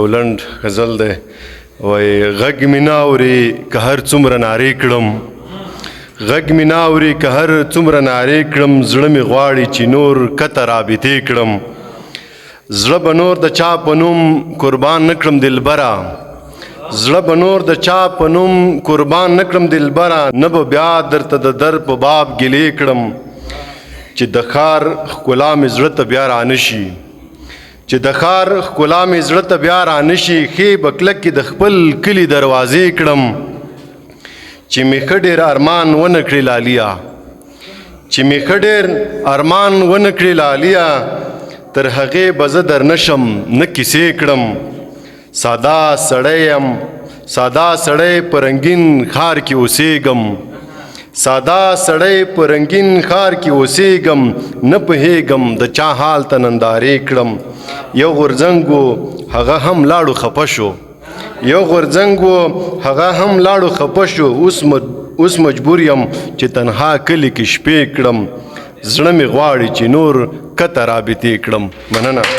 ولنډ غزل دی وایي غږ مې نه اوري که هر څومره نارې کړم غږ مې نه اوري که هر څومره نارې کړم زړه مې غواړي چې نور کته رابطې کړم زړه به نور د چا په نوم قربان نه کړم دلبره زړه به نور د چا په نوم قربان نه کړم دلبره نه به بیا درته د در په باب ګیلې کړم چې د ښار ښکلا مې زړه ته بیا رانشي چې د ښار ښکلا مې زړه ته بیا رانشي ښې به کلکې د خپل کلي دروازې کړم چې مې ښه ډېر ارمان ونه کړې لاليه چې مې ښه ډېر ارمان ونه کړې لاليه تر هغې به زه در نشم نه کیسې کړم ساده سړی یم ساده سړی په رنګین ښار کې اوسېږم ساده سړی په رنګین ښار کې اوسېږم نه پوهېږم د چا حال ته نندارې کړم یو غورځنګ و هغه هم لاړو خفه شو یو غورځنګ و هغه هم لاړو خفه شو اوس مجبور یم چې تنها کلي کې شپې کړم زړه مې غواړي چې نور کته رابطې کړم مننه